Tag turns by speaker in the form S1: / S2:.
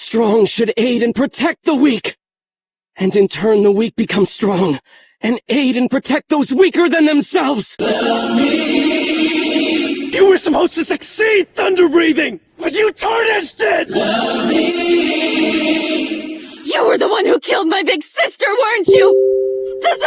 S1: strong should aid and protect the weak. And in turn, the weak become strong and aid and protect those weaker than themselves. You were supposed to succeed, Thunder Breathing, but you tarnished it!
S2: You were the one who killed my big sister, weren't you? Does the